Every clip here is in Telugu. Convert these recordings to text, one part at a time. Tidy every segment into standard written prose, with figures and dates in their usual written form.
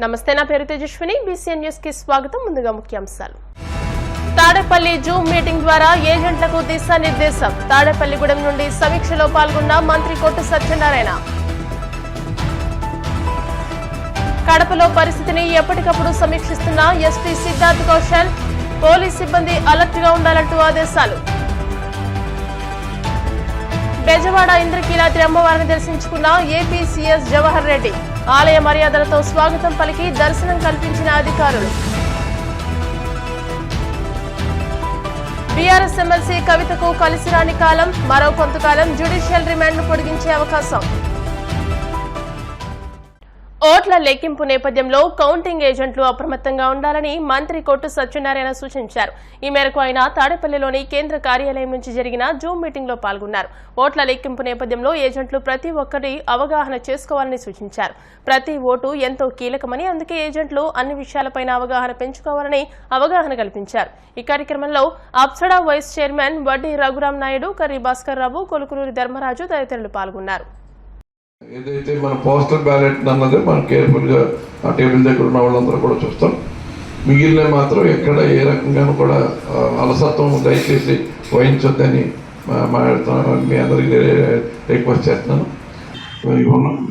నమస్తే, నా పేరు తేజస్విని. బీసీఎన్ న్యూస్ కి స్వాగతం. ముందుగా ముఖ్యాంశాలు. తాడేపల్లి జూమ్ మీటింగ్ ద్వారా ఏజెంట్లకు దిశానిర్దేశం. తాడేపల్లిగూడెం నుండి సమీక్షలో పాల్గొన్న మంత్రి కొట్టు సత్యనారాయణ. కడపలో పరిస్థితిని ఎప్పటికప్పుడు సమీక్షిస్తున్న ఎస్పీ సిద్ధార్థ్ కౌశల్. పోలీస్ సిబ్బంది అలర్ట్ గా ఉండాలంటూ ఆదేశాలు. బెజవాడ ఇంద్రకీలాద్రి అమ్మవారిని దర్శించుకున్న ఏపీ సీఎస్ జవహర్ రెడ్డి. ఆలయ మర్యాదలతో స్వాగతం పలికి దర్శనం కల్పించిన అధికారులు. బీఆర్ఎస్ ఎమ్మెల్సీ కవితకు కలిసిరాని కాలం. మరో కొంతకాలం జ్యుడిషియల్ రిమాండ్ను పొడిగించే అవకాశం. ఓట్ల లెక్కింపు నేపథ్యంలో కౌంటింగ్ ఏజెంట్లు అప్రమత్తంగా ఉండాలని మంత్రి కొట్టు సత్యనారాయణ సూచించారు. ఈ మేరకు ఆయన తాడేపల్లిలోని కేంద్ర కార్యాలయం నుంచి జరిగిన జూమ్ మీటింగ్ లో పాల్గొన్నారు. ఓట్ల లెక్కింపు నేపథ్యంలో ఏజెంట్లు ప్రతి ఒక్కరి అవగాహన చేసుకోవాలని సూచించారు. ప్రతి ఓటు ఎంతో కీలకమని, అందుకే ఏజెంట్లు అన్ని విషయాలపై అవగాహన పెంచుకోవాలని అవగాహన కల్పించారు. ఈ కార్యక్రమంలో అప్సడా వైస్ చైర్మన్ వడ్డీ రఘురాం నాయుడు, కర్రీ భాస్కర్ రావు, కొలుకులూరి ధర్మరాజు తదితరులు పాల్గొన్నారు. ఏదైతే మన పోస్టల్ బ్యాలెట్ అన్నది మనం కేర్ఫుల్గా ఆ టేబుల్ దగ్గర ఉన్న వాళ్ళందరూ కూడా చూస్తాం. మిగిలిన మాత్రం ఎక్కడ ఏ రకంగానూ కూడా అలసత్వం దయచేసి వహించొద్దని మీ అందరికీ రిక్వెస్ట్ చేస్తున్నాను.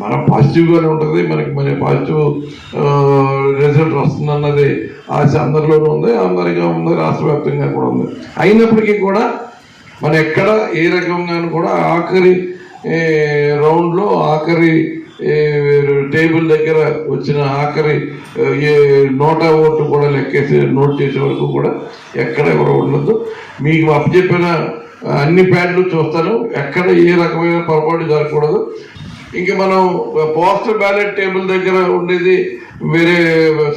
మనం పాజిటివ్గానే ఉంటుంది, మన పాజిటివ్ రిజల్ట్ వస్తుందన్నది ఆశ అందరిలోనూ ఉంది, అందరిగా ఉంది, రాష్ట్ర వ్యాప్తంగా కూడా ఉంది. అయినప్పటికీ కూడా మనం ఎక్కడ ఏ రకంగానూ కూడా ఆఖరి రౌండ్లో ఆఖరి టేబుల్ దగ్గర వచ్చిన ఆఖరి నోటా ఓటు కూడా లెక్కేసి నోట్ చేసే వరకు కూడా ఎక్కడ కూడా ఉండదు. మీకు అప్పచెప్పిన అన్ని ప్యాడ్లు చూస్తాను, ఎక్కడ ఏ రకమైన పొరపాటు జరగకూడదు. ఇంకా మనం పోస్టల్ బ్యాలెట్ టేబుల్ దగ్గర ఉండేది వేరే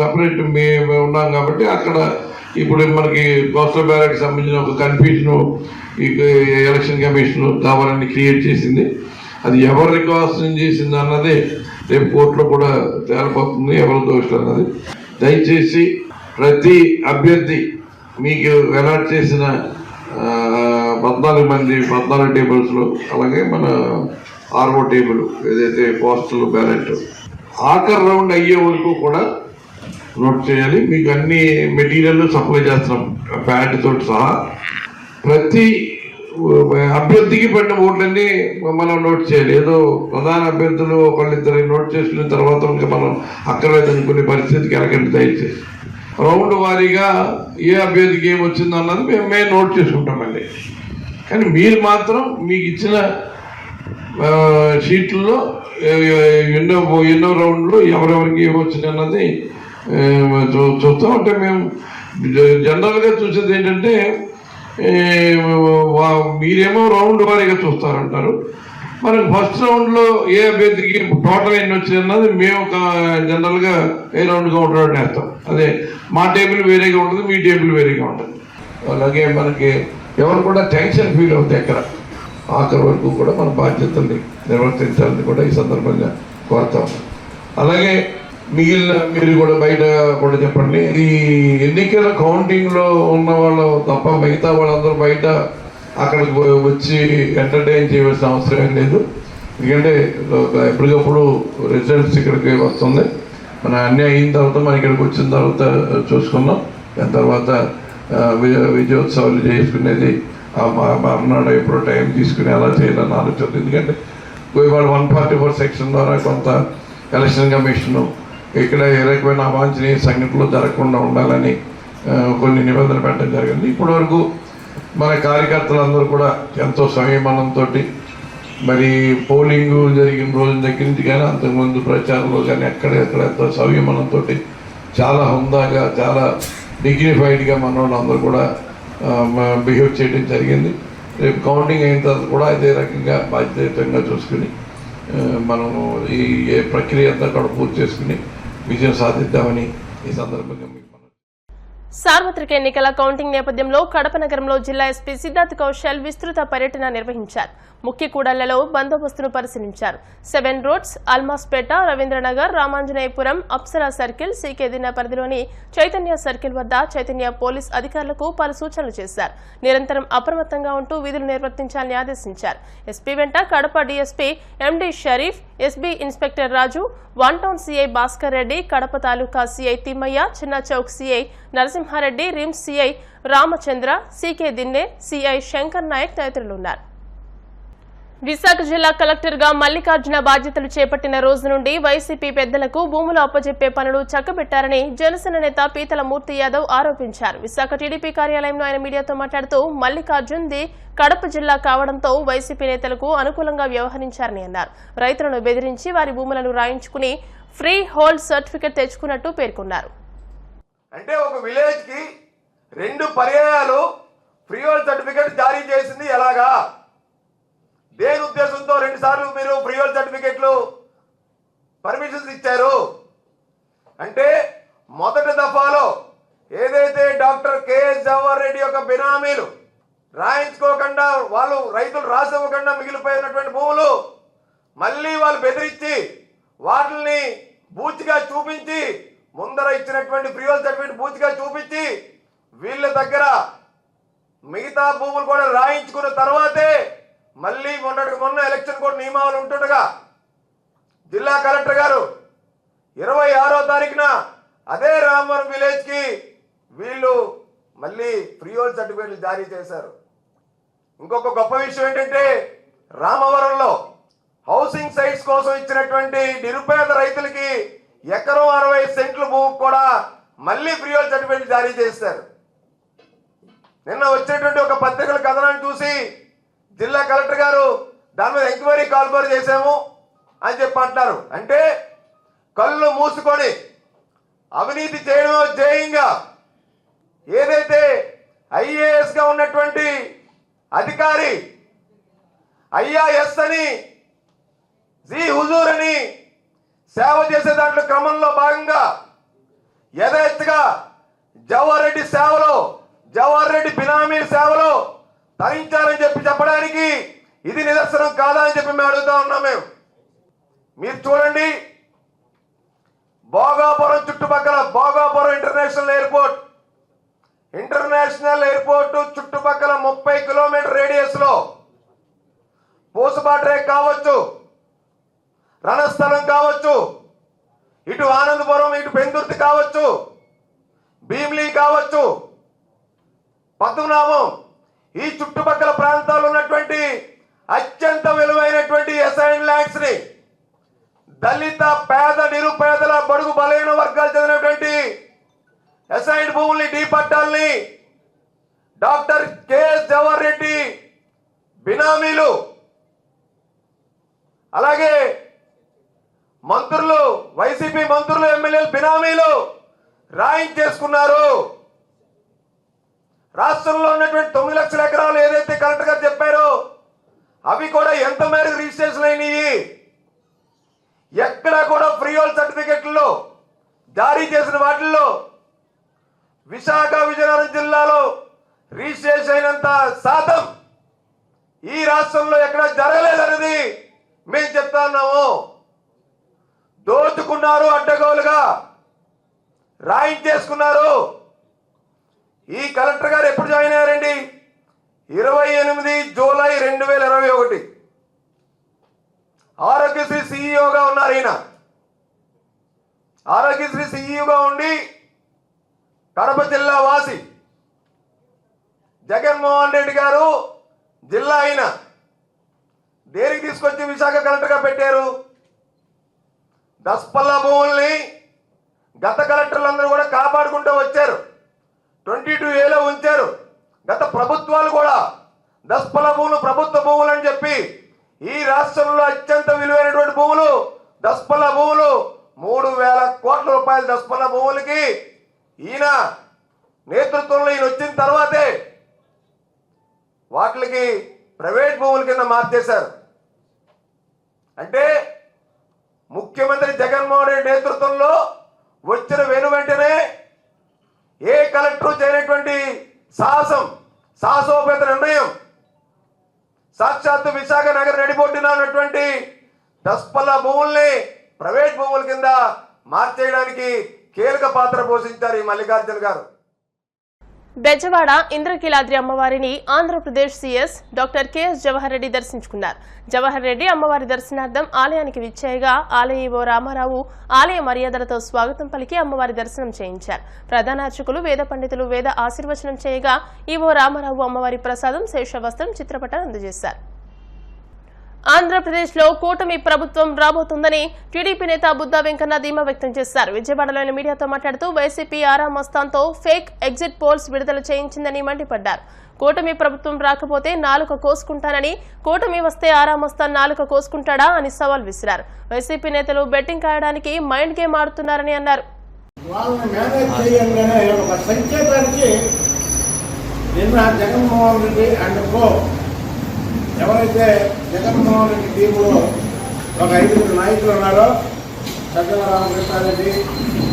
సపరేట్ ఉన్నాం కాబట్టి అక్కడ ఇప్పుడు మనకి పోస్టల్ బ్యాలెట్కి సంబంధించిన ఒక కన్ఫ్యూజను ఈ ఎలక్షన్ కమిషన్ కావాలని క్రియేట్ చేసింది. అది ఎవరు రికార్డ్ చేసింది అన్నది రేపు కోర్టులో కూడా తేలిపోతుంది, ఎవరు దోషులు అన్నది. దయచేసి ప్రతి అభ్యర్థి మీకు అలాట్ చేసిన 14 టేబుల్స్లో, అలాగే మన ఆర్ఓ టేబుల్ ఏదైతే పోస్టల్ బ్యాలెట్ ఆఖరి రౌండ్ అయ్యే వరకు కూడా నోట్ చేయాలి. మీకు అన్ని మెటీరియల్ సప్లై చేస్తున్నాం ప్యాడ్ తోటి సహా. ప్రతి అభ్యర్థికి పడిన ఓట్లన్నీ మనం నోట్ చేయాలి. ఏదో ప్రధాన అభ్యర్థులు ఒకళ్ళిద్దరు నోట్ చేసుకున్న తర్వాత ఇంకా మనం అక్కర్లేదనుకునే పరిస్థితికి వెళ్ళకండి. దయచేసి రౌండ్ వారీగా ఏ అభ్యర్థికి ఏం వచ్చిందో అన్నది మేము నోట్ చేసుకుంటామండి. కానీ మీరు మాత్రం మీకు ఇచ్చిన షీట్లలో ఎన్నో రౌండ్లో ఎవరెవరికి ఏమొచ్చింది అన్నది చూస్తాం. అంటే మేము జనరల్గా చూసేది ఏంటంటే మీరేమో రౌండ్ వారీగా చూస్తారంటారు. మనకు ఫస్ట్ రౌండ్లో ఏ అభ్యర్థికి టోటల్ ఎన్ని వచ్చింది అన్నది మేము ఒక జనరల్గా ఏ రౌండ్గా ఉండడం వేస్తాం. అదే మా టేబుల్ వేరేగా ఉంటుంది, మీ టేబుల్ వేరేగా ఉంటుంది. అలాగే మనకి ఎవరు కూడా టెన్షన్ ఫీల్ అవుతాయి. ఎక్కడ ఆఖరి వరకు కూడా మన బాధ్యతల్ని నిర్వర్తించాలని కూడా ఈ సందర్భంగా కోరుతాం. అలాగే మిగిలిన మీరు కూడా బయట కూడా చెప్పండి. ఈ ఎన్నికల కౌంటింగ్లో ఉన్న వాళ్ళు తప్ప మిగతా వాళ్ళందరూ బయట అక్కడికి వచ్చి ఎంటర్టైన్ చేయవలసిన అవసరం ఏం లేదు. ఎందుకంటే ఎప్పటికప్పుడు రిజల్ట్స్ ఇక్కడికి వస్తుంది. మన అన్నీ అయిన తర్వాత మన ఇక్కడికి వచ్చిన తర్వాత చూసుకున్నాం. దాని తర్వాత విజయోత్సవాలు చేసుకునేది మర్నాడు ఎప్పుడో టైం తీసుకుని అలా చేయాలని ఆలోచన. ఎందుకంటే ఇవాళ 144 సెక్షన్ ద్వారా కొంత ఎలక్షన్ కమిషను ఇక్కడ ఏ రకమైన అవాంఛనీయ సంఘటనలు జరగకుండా ఉండాలని కొన్ని నిబంధనలు పెట్టడం జరిగింది. ఇప్పటి వరకు మన కార్యకర్తలందరూ కూడా ఎంతో సంయమనంతో మరి పోలింగ్ జరిగిన రోజు దగ్గర నుంచి కానీ అంతకుముందు ప్రచారంలో కానీ ఎక్కడెక్కడ ఎంతో సంయమనంతో చాలా హుందాగా చాలా డిగ్నిఫైడ్గా మన వాళ్ళందరూ కూడా బిహేవ్ చేయడం జరిగింది. రేపు కౌంటింగ్ అయిన తర్వాత కూడా అదే రకంగా బాధ్యతంగా చూసుకుని మనము ఈ ప్రక్రియ అంతా కూడా పూర్తి చేసుకుని విజయం సాధిద్దామని ఈ సందర్భంగా సార్వత్రిక ఎన్నికల కౌంటింగ్ నేపథ్యంలో కడప నగరంలో జిల్లా ఎస్పీ సిద్ధార్థ్ కౌశల్ విస్తృత పర్యటన నిర్వహించారు. ముఖ్య కూడళ్లలో బందోబస్తును పరిశీలించారు. 7 roads, Almaspet, Ravindranagar, Ramanjaneyapuram, Apsara circle, CK Dinne పరిధిలోని చైతన్య సర్కిల్ వద్ద చైతన్య పోలీస్ అధికారులకు పలు సూచనలు చేశారు. నిరంతరం అప్రమత్తంగా ఉంటూ విధులు నిర్వర్తించాలని ఆదేశించారు. ఎస్పీ వెంట Kadapa DSP MD Sharif, SB inspector Raju, 1 town CI Bhaskar Reddy, Kadapa taluka CI Thimmaiah, Chinna Chowk CI Narasimhareddy, RIMS CI Ramachandra, CK Dinne, CI Shankar Naik తదితరులున్నారు. విశాఖ జిల్లా కలెక్టర్ గా మల్లికార్జున బాధ్యతలు చేపట్టిన రోజు నుండి వైసీపీ పెద్దలకు భూములు అప్పజెప్పే పనులు చక్కబెట్టారని జనసేన నేత పీతల మూర్తి యాదవ్ ఆరోపించారు. విశాఖ టీడీపీ కార్యాలయంలో ఆయన మీడియాతో మాట్లాడుతూ మల్లికార్జున్ ది కడప జిల్లా కావడంతో వైసీపీ నేతలకు అనుకూలంగా వ్యవహరించారని అన్నారు. రైతులను బెదిరించి వారి భూములను రాయించుకుని ఫ్రీ హోల్డ్ సర్టిఫికెట్ తెచ్చుకున్నట్టు పేర్కొన్నారు. అంటే ఒక విలేజ్ కి 2 పర్యాయాలు ఫ్రీ హోల్డ్ సర్టిఫికెట్ జారీ చేసింది ఎలాగా? దేని ఉద్దేశంతో 2 సార్లు మీరు ఫ్రీ హోల్డ్ సర్టిఫికెట్లు పర్మిషన్స్ ఇచ్చారు? అంటే మొదటి దఫాలో ఏదైతే డాక్టర్ కేఎస్ జవహర్ రెడ్డి యొక్క బినామీలు రాయించుకోకుండా వాళ్ళు రైతులు రాసివ్వకుండా మిగిలిపోయినటువంటి భూములు మళ్ళీ వాళ్ళు బెదిరించి వాటిని బూచిగా చూపించి ముందర ఇచ్చినటువంటి ఫ్రీ హోల్డ్ సర్టిఫికెట్ బూచిగా చూపించి వీళ్ళ దగ్గర మిగతా భూములు కూడా రాయించుకున్న తర్వాతే మళ్ళీ మొన్న ఎలక్షన్ కోడ్ నియమావళి ఉంటుండగా జిల్లా కలెక్టర్ గారు 26వ తారీఖున అదే రామవరం విలేజ్ కి వీళ్ళు మళ్ళీ ఫ్రీ హోల్డ్ సర్టిఫికేట్లు జారీ చేశారు. ఇంకొక గొప్ప విషయం ఏంటంటే రామవరంలో హౌసింగ్ సైట్స్ కోసం ఇచ్చినటువంటి నిరుపేద రైతులకి ఎకరం 60 సెంట్ల భూమి కూడా మళ్ళీ ఫ్రీ హోల్డ్ సర్టిఫికేట్ జారీ చేశారు. నిన్న వచ్చినటువంటి ఒక పత్రికల కథనాన్ని చూసి జిల్లా కలెక్టర్ గారు దాని మీద ఎంక్వైరీ కాల్ఫర్ చేశాము అని చెప్పి అంటారు. అంటే కళ్ళు మూసుకొని అవినీతి చేయడం జయంగా ఏదైతే ఐఏఎస్ గా ఉన్నటువంటి అధికారి ఐఆర్ఎస్ అని జీ హుజూర్ అని సేవ చేసే దాంట్లో క్రమంలో భాగంగా యథేచ్ఛగా జవహర్ రెడ్డి సేవలో జవహర్ రెడ్డి బినామీ సేవలో తరించాలని చెప్పడానికి ఇది నిదర్శనం కాదా అని చెప్పి మేము అడుగుతా ఉన్నాం. మీరు చూడండి, భోగాపురం చుట్టుపక్కల భోగాపురం ఇంటర్నేషనల్ ఎయిర్పోర్ట్ చుట్టుపక్కల 30 కిలోమీటర్ రేడియస్ లో పూసపాట్రే కావచ్చు, రణస్థలం కావచ్చు, ఇటు ఆనందపురం, ఇటు పెందుర్తి కావచ్చు, భీమిలి కావచ్చు, పద్మనాభం, ఈ చుట్టుపక్కల ప్రాంతాల్లో ఉన్నటువంటి అత్యంత విలువైనటువంటి అసైన్ ల్యాండ్స్ ని దళిత పేద నిరుపేదల బడుగు బలైన వర్గాలు చెందినటువంటి అసైన్ భూముల్ని డీపట్టాలని డాక్టర్ కేఎస్ జవహర్ రెడ్డి బినామీలు అలాగే మంత్రులు, వైసీపీ మంత్రులు, ఎమ్మెల్యేలు బినామీలు రాయించేసుకున్నారు. రాష్ట్రంలో ఉన్నటువంటి 9 లక్షల ఎకరాలు ఏదైతే కలెక్టర్ గారు చెప్పారో అవి కూడా ఎంత మేరకు రిజిస్ట్రేషన్ అయినాయి? ఎక్కడ కూడా ఫ్రీ హోల్డ్ సర్టిఫికెట్లు జారీ చేసిన వాటిల్లో విశాఖ విజయనగరం జిల్లాలో రిజిస్ట్రేషన్ అయినంత శాతం ఈ రాష్ట్రంలో ఎక్కడ జరగలేదన్నది మేము చెప్తా ఉన్నాము. దోచుకున్నారు, అడ్డగోలుగా రాయించేసుకున్నారు. ఈ కలెక్టర్ గారు ఎప్పుడు జాయిన్ అయ్యారండి? 28 జూలై 2021. ఆరోగ్యశ్రీ సీఈఓగా ఉన్నారు ఈయన. ఆరోగ్యశ్రీ సీఈఓగా ఉండి కడప జిల్లా వాసి. జగన్మోహన్ రెడ్డి గారు జిల్లా అయిన దేనికి తీసుకొచ్చి విశాఖ కలెక్టర్గా పెట్టారు? దస్పల్లా భూముల్ని గత కలెక్టర్లందరూ కూడా కాపాడుకుంటూ వచ్చారు. 22A ఉంచారు. గత ప్రభుత్వాలు కూడా దస్పల భూములు ప్రభుత్వ భూములు అని చెప్పి ఈ రాష్ట్రంలో అత్యంత విలువైనటువంటి భూములు దస్పల భూములు 3,000 కోట్ల రూపాయల దస్పల భూములకి ఈయన నేతృత్వంలో ఈయన వచ్చిన తర్వాతే వాటికి ప్రైవేట్ భూముల కింద మార్చేశారు. అంటే ముఖ్యమంత్రి జగన్మోహన్ రెడ్డి నేతృత్వంలో వచ్చిన వెంటనే ఏ కలెక్టర్ చేయనటువంటి సాహసోపేత నిర్ణయం సాక్షాత్తు విశాఖ నగర నడిబొడ్డున ఉన్నటువంటి దస్పల్ల భూముల్ని ప్రైవేట్ భూముల కింద మార్చేయడానికి కీలక పాత్ర పోషించారు ఈ మల్లికార్జున గారు. బెజవాడ ఇంద్రకీలాద్రి అమ్మవారిని Andhra Pradesh CS doctor K S Jawahar Reddy దర్శించుకున్నారు. జవహర్ రెడ్డి అమ్మవారి దర్శనార్థం ఆలయానికి విచ్చేయగా ఆలయ ఈవో రామారావు ఆలయ మర్యాదలతో స్వాగతం పలికి అమ్మవారి దర్శనం చేయించారు. ప్రధాన అర్చకులు వేద పండితులు వేద ఆశీర్వచనం చేయగా ఈవో రామారావు అమ్మవారి ప్రసాదం శేషవస్త్రం చిత్రపటం అందజేశారు. ఆంధ్రప్రదేశ్లో కూటమి ప్రభుత్వం రాబోతుందని టీడీపీ నేత బుద్దా వెంకన్న ధీమా వ్యక్తం చేశారు. విజయవాడలోని మీడియాతో మాట్లాడుతూ వైసీపీ ఆరా మస్తాన్తో ఫేక్ ఎగ్జిట్ పోల్స్ విడుదల చేయించిందని మండిపడ్డారు. కూటమి ప్రభుత్వం రాకపోతే నాలుక కోసుకుంటానని, కూటమి వస్తే ఆరా మస్తాన్ నాలుక కోసుకుంటాడా అని సవాల్ విసిరారు. వైసీపీ నేతలు బెట్టింగ్ కాయడానికి మైండ్ గేమ్ ఆడుతున్నారని అన్నారు. ఎవరైతే జగన్మోహన్ రెడ్డి టీంలో ఒక 5 నాయకులు ఉన్నారో సజ్జల రామకృష్ణారెడ్డి,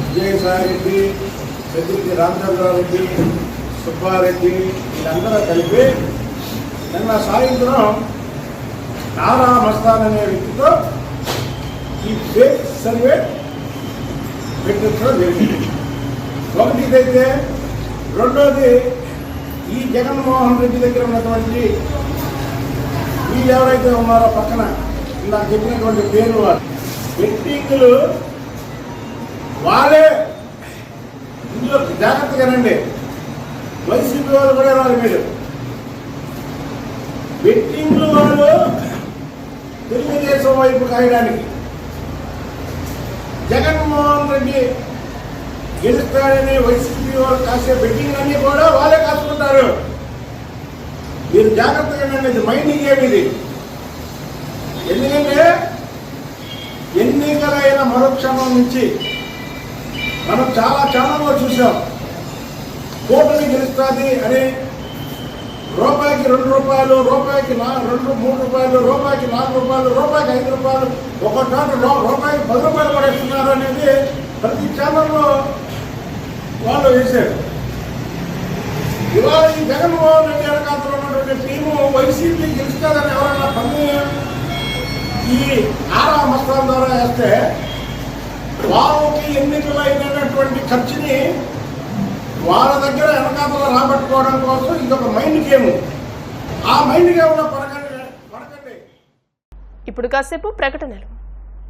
విజయసాయిరెడ్డి, పెద్దిరెడ్డి రామచంద్రారెడ్డి, సుబ్బారెడ్డి వీళ్ళందరూ కలిపి నిన్న సాయంత్రం నారా మస్తాన్ అనే వ్యక్తితో ఈ ఫేక్ సర్వే పెట్టించడం జరిగింది. ఒకటి ఇదైతే, రెండోది ఈ జగన్మోహన్ రెడ్డి దగ్గర ఉన్నటువంటి వీళ్ళు ఎవరైతే ఉన్నారో పక్కన ఇలా చెప్పినటువంటి పేరు బెట్టింగ్లు వాళ్ళే ఇందులో జాగ్రత్తగానండి. వైసీపీ వాళ్ళు కూడా రాదు. మీరు బెట్టింగ్లు వాళ్ళు తెలుగుదేశం వైపు కాయడానికి, జగన్మోహన్ రెడ్డి గెలుస్తాడని వైసీపీ వాళ్ళు కాసే బెట్టింగ్ అన్ని కూడా వాళ్ళే కాసుకుంటారు. మీరు జాగ్రత్తగా ఇది మైండింగ్ ఏమిది. ఎందుకంటే ఎన్నికలైన మరుక్షణం నుంచి మనం చాలా ఛానల్లో చూసాం. కూటమి గెలుస్తుంది అని రూపాయికి 2 రూపాయలు, రూపాయికి 3 రూపాయలు, రూపాయికి 4 రూపాయలు, రూపాయికి 5 రూపాయలు, ఒక రూపాయికి 10 రూపాయలు కూడా ఇస్తున్నారు అనేది ప్రతి ఛానల్లో వాళ్ళు వేశారు. ఇవాళ ఈ జగన్మోహన్ రెడ్డి వెనకాతలో ఉన్నటువంటి టీము వైసీపీ గెలుస్తుందని ఎవరైనా పని ఈ ఆరా మస్తాన్ ద్వారా వేస్తే వాళ్ళకి ఎన్నికలైనటువంటి ఖర్చుని వాళ్ళ దగ్గర వెనకాతలో రాబట్టుకోవడం కోసం ఇదొక మైండ్ గేమ్. ఆ మైండ్ గేమ్లో పడకండి. ఇప్పుడు కాసేపు ప్రకటనలు.